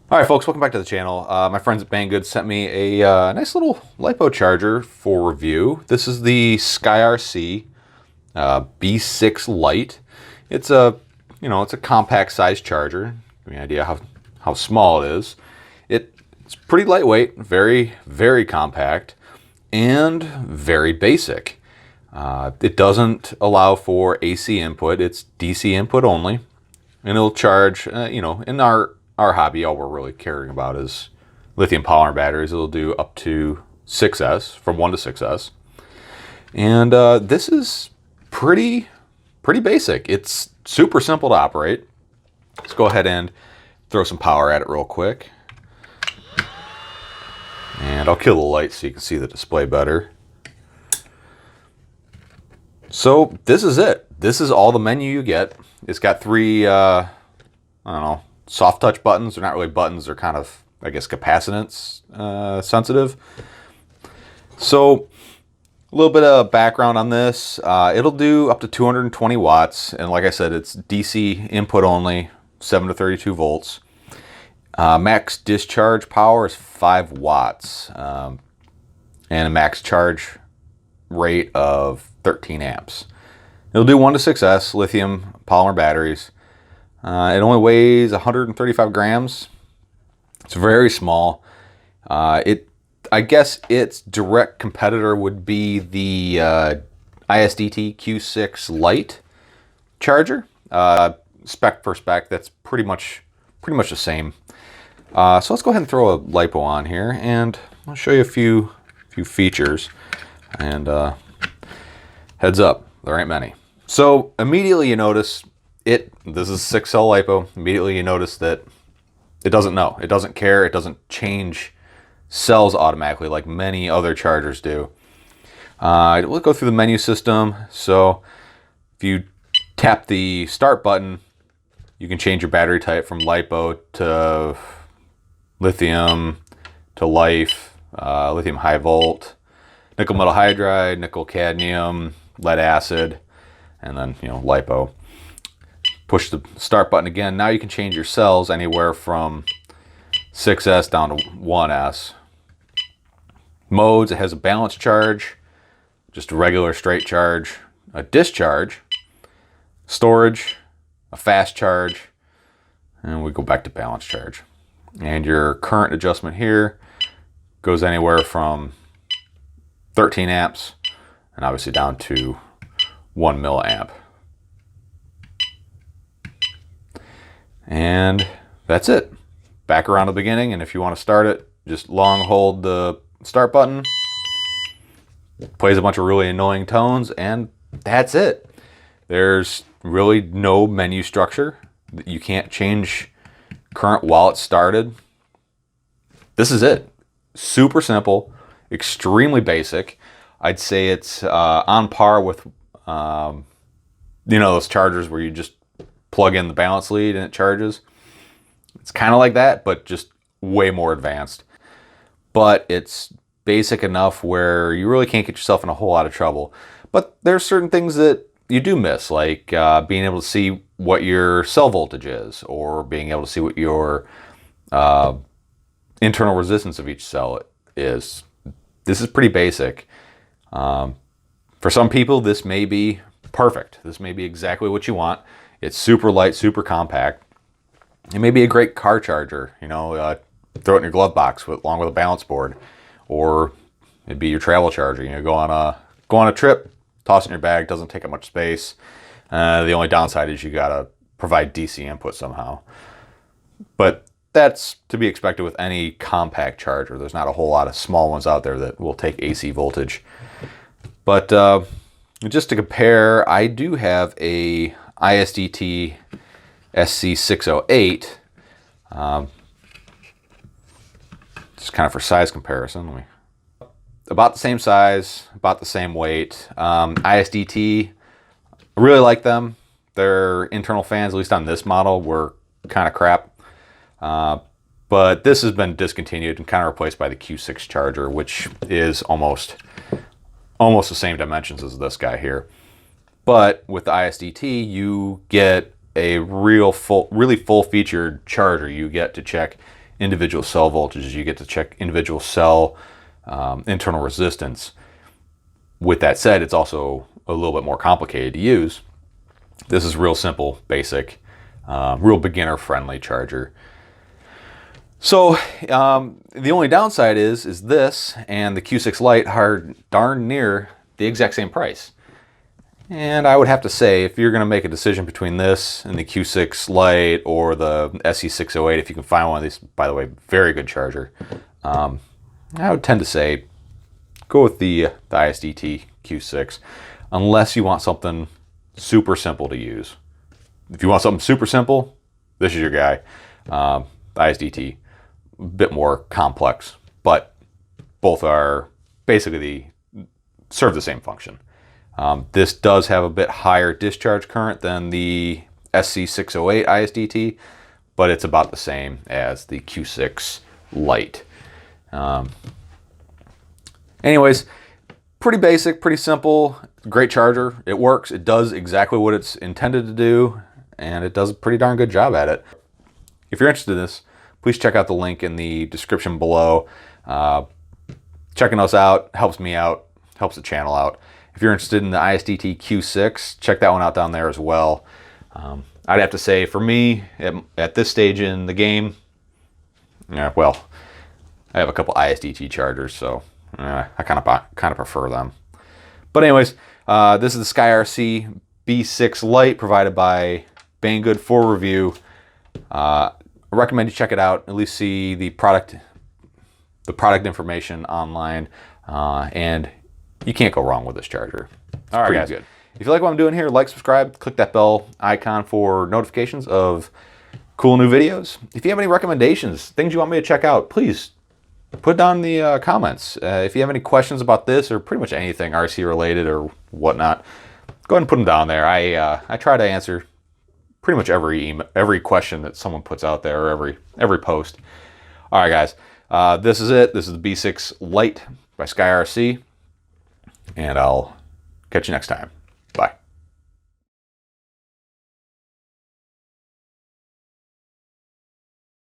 All right, folks, welcome back to the channel. My friends at Banggood sent me a nice little LiPo charger for review. This is the SkyRC B6 Lite. It's it's a compact size charger. Give me an idea how small it is. It's pretty lightweight, very compact, and very basic. It doesn't allow for AC input. It's DC input only, and it'll charge. In our hobby, all we're really caring about is lithium polymer batteries. It'll do up to 6S, from 1 to 6S. And this is pretty basic. It's super simple to operate. Let's go ahead and throw some power at it real quick. And I'll kill the light so you can see the display better. So this is it. This is all the menu you get. It's got three, I don't know, soft touch buttons. They're not really buttons. They're kind of, I guess, capacitance sensitive. So a little bit of background on this. It'll do up to 220 watts. And like I said, it's DC input only, 7 to 32 volts. Max discharge power is 5 watts. And a max charge rate of 13 amps. It'll do 1 to 6S lithium polymer batteries. It only weighs 135 grams. It's very small. I guess its direct competitor would be the ISDT Q6 Lite charger. Spec for spec, that's pretty much the same. So let's go ahead and throw a LiPo on here, and I'll show you a few features. And heads up, there ain't many. So immediately you notice this is 6-cell LiPo. Immediately you notice that it doesn't know. It doesn't care. It doesn't change cells automatically like many other chargers do. We'll go through the menu system. So if you tap the start button, you can change your battery type from LiPo to lithium to life, lithium high volt, nickel metal hydride, nickel cadmium, lead acid, and then LiPo. Push the start button again. Now you can change your cells anywhere from 6S down to 1S. Modes: it has a balanced charge, just a regular straight charge, a discharge, storage, a fast charge, and we go back to balanced charge. And your current adjustment here goes anywhere from 13 amps and obviously down to 1 milliamp. And that's it. Back around the beginning, and if you want to start it, just long hold the start button. Plays a bunch of really annoying tones, and that's it. There's really no menu structure. You can't change current while it's started. This is it. Super simple, extremely basic. I'd say it's on par with those chargers where you just plug in the balance lead and it charges. It's kind of like that, but just way more advanced. But it's basic enough where you really can't get yourself in a whole lot of trouble. But there's certain things that you do miss, like being able to see what your cell voltage is, or being able to see what your internal resistance of each cell is. This is pretty basic. For some people, this may be perfect. This may be exactly what you want. It's super light, super compact. It may be a great car charger, throw it in your glove box along with a balance board, or it'd be your travel charger. Go on a trip, toss it in your bag, doesn't take up much space. The only downside is you gotta provide DC input somehow. But that's to be expected with any compact charger. There's not a whole lot of small ones out there that will take AC voltage. But just to compare, I do have a ISDT SC608. Just kind of for size comparison. About the same size, about the same weight. ISDT, I really like them. Their internal fans, at least on this model, were kind of crap. But this has been discontinued and kind of replaced by the Q6 charger, which is almost the same dimensions as this guy here. But with the ISDT, you get a really full-featured charger. You get to check individual cell voltages. You get to check individual cell internal resistance. With that said, it's also a little bit more complicated to use. This is real simple, basic, real beginner friendly charger. So the only downside is this and the Q6 Lite are darn near the exact same price. And I would have to say, if you're going to make a decision between this and the Q6 Lite or the SE608, if you can find one of these, by the way, very good charger, I would tend to say go with the ISDT Q6, unless you want something super simple to use. If you want something super simple, this is your guy. ISDT, a bit more complex, but both are basically serve the same function. This does have a bit higher discharge current than the SC608 ISDT, but it's about the same as the Q6 Lite. Anyways, pretty basic, pretty simple, great charger. It works, it does exactly what it's intended to do, and it does a pretty darn good job at it. If you're interested in this, please check out the link in the description below. Checking us out helps me out, helps the channel out. If you're interested in the ISDT Q6, check that one out down there as well. I'd have to say, for me, at this stage in the game, yeah, well, I have a couple ISDT chargers, so I kind of prefer them. But anyways, this is the SkyRC B6 Lite provided by Banggood for review. I recommend you check it out, at least see the product information online, and you can't go wrong with this charger. All right, guys. Good. If you like what I'm doing here, like, subscribe, click that bell icon for notifications of cool new videos. If you have any recommendations, things you want me to check out, please put down in the comments. If you have any questions about this or pretty much anything RC related or whatnot, go ahead and put them down there. I try to answer pretty much every question that someone puts out there, or every post. All right, guys. This is it. This is the B6 Lite by SkyRC, and I'll catch you next time. Bye.